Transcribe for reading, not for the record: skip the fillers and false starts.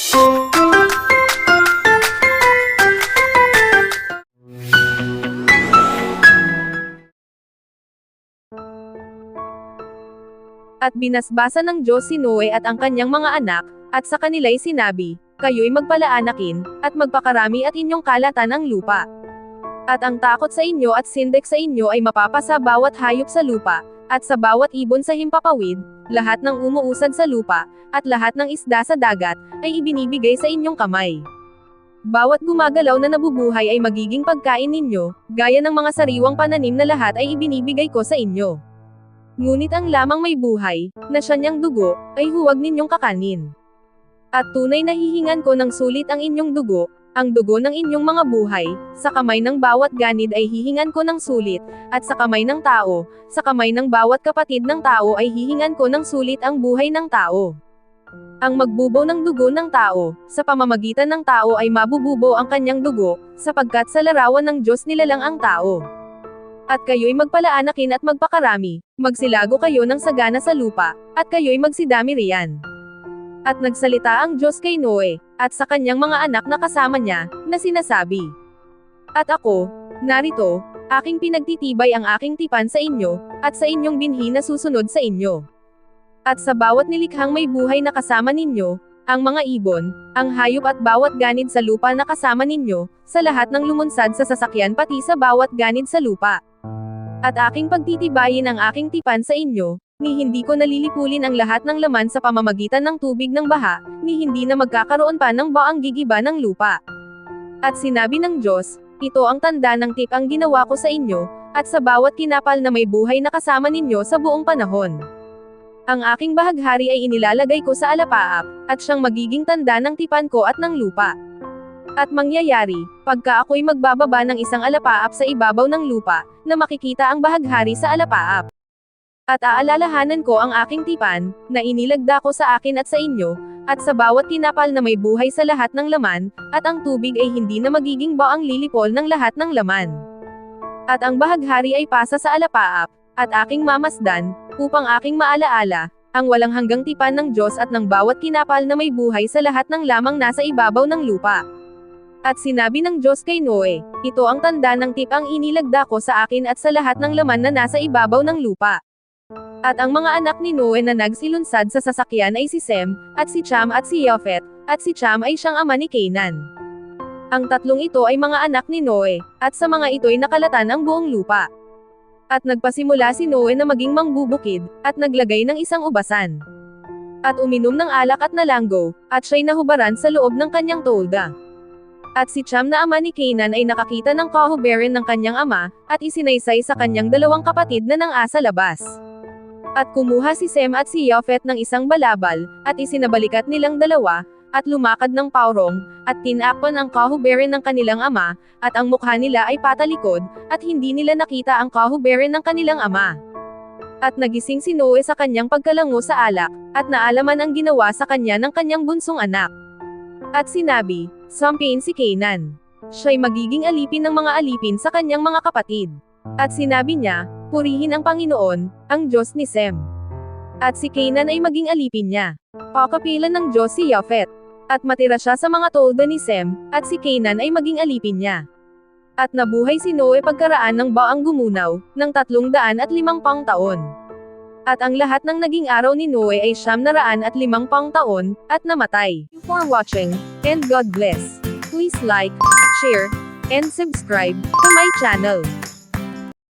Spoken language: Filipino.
At binasbasa ng Diyos si Noe at ang kanyang mga anak, at sa kanila'y sinabi, kayo'y magpalaanakin, at magpakarami at inyong kalatan ang lupa. At ang takot sa inyo at sindek sa inyo ay mapapasa bawat hayop sa lupa, at sa bawat ibon sa himpapawid, lahat ng umuusad sa lupa, at lahat ng isda sa dagat, ay ibinibigay sa inyong kamay. Bawat gumagalaw na nabubuhay ay magiging pagkain ninyo, gaya ng mga sariwang pananim na lahat ay ibinibigay ko sa inyo. Ngunit ang lamang may buhay, na siya niyang dugo, ay huwag ninyong kakanin. At tunay na hihingan ko ng sulit ang inyong dugo, ang dugo ng inyong mga buhay, sa kamay ng bawat ganid ay hihingan ko ng sulit, at sa kamay ng tao, sa kamay ng bawat kapatid ng tao ay hihingan ko ng sulit ang buhay ng tao. Ang magbubo ng dugo ng tao, sa pamamagitan ng tao ay mabububo ang kanyang dugo, sapagkat sa larawan ng Diyos nilalang ang tao. At kayo'y magpalaanakin at magpakarami, magsilago kayo ng sagana sa lupa, at kayo'y magsidami riyan. At nagsalita ang Diyos kay Noe, at sa kanyang mga anak na kasama niya, na sinasabi, at ako, narito, aking pinagtitibay ang aking tipan sa inyo, at sa inyong binhi na susunod sa inyo. At sa bawat nilikhang may buhay na kasama ninyo, ang mga ibon, ang hayop at bawat ganid sa lupa na kasama ninyo, sa lahat ng lumunsad sa sasakyan pati sa bawat ganid sa lupa. At aking pagtitibayin ang aking tipan sa inyo, ni hindi ko nalilipulin ang lahat ng laman sa pamamagitan ng tubig ng baha, ni hindi na magkakaroon pa ng baang gigiba ng lupa. At sinabi ng Diyos, ito ang tanda ng tip ang ginawa ko sa inyo, at sa bawat kinapal na may buhay na kasama ninyo sa buong panahon. Ang aking bahaghari ay inilalagay ko sa alapaap, at siyang magiging tanda ng tipan ko at ng lupa. At mangyayari, pagka ako'y magbababa ng isang alapaap sa ibabaw ng lupa, na makikita ang bahaghari sa alapaap. At aalalahanan ko ang aking tipan, na inilagda ko sa akin at sa inyo, at sa bawat kinapal na may buhay sa lahat ng laman, at ang tubig ay hindi na magiging baang lilipol ng lahat ng laman. At ang bahaghari ay pasa sa alapaap, at aking mamasdan, upang aking maalaala, ang walang hanggang tipan ng Diyos at ng bawat kinapal na may buhay sa lahat ng lamang nasa ibabaw ng lupa. At sinabi ng Diyos kay Noe, ito ang tanda ng tip ang inilagda ko sa akin at sa lahat ng laman na nasa ibabaw ng lupa. At ang mga anak ni Noe na nagsilunsad sa sasakyan ay si Sem, at si Cham at si Yafet, at si Cham ay siyang ama ni Canaan. Ang tatlong ito ay mga anak ni Noe, at sa mga ito'y nakalatan ang buong lupa. At nagpasimula si Noe na maging mangbubukid, at naglagay ng isang ubasan. At uminom ng alak at nalanggo, at siya'y nahubaran sa loob ng kanyang tolda. At si Cham na ama ni Canaan ay nakakita ng kahubaran ng kanyang ama, at isinaysay sa kanyang dalawang kapatid na nang-asa labas. At kumuha si Sem at si Yafet ng isang balabal, at isinabalikat nilang dalawa, at lumakad ng paurong, at tinakpan ang kahubaran ng kanilang ama, at ang mukha nila ay patalikod, at hindi nila nakita ang kahubaran ng kanilang ama. At nagising si Noe sa kanyang pagkalango sa alak, at naalaman ang ginawa sa kanya ng kanyang bunsong anak. At sinabi, sampain si Canaan. Siya'y magiging alipin ng mga alipin sa kanyang mga kapatid. At sinabi niya, purihin ang Panginoon, ang Diyos ni Sem. At si Canaan ay maging alipin niya. Pakapilan ng Diyos si Yafet. At matira siya sa mga tolda ni Sem, at si Canaan ay maging alipin niya. At nabuhay si Noe pagkaraan ng baang gumunaw, ng 350 taon. At ang lahat ng naging araw ni Noe ay 950 taon, at namatay. Thank you for watching, and God bless. Please like, share, and subscribe to my channel.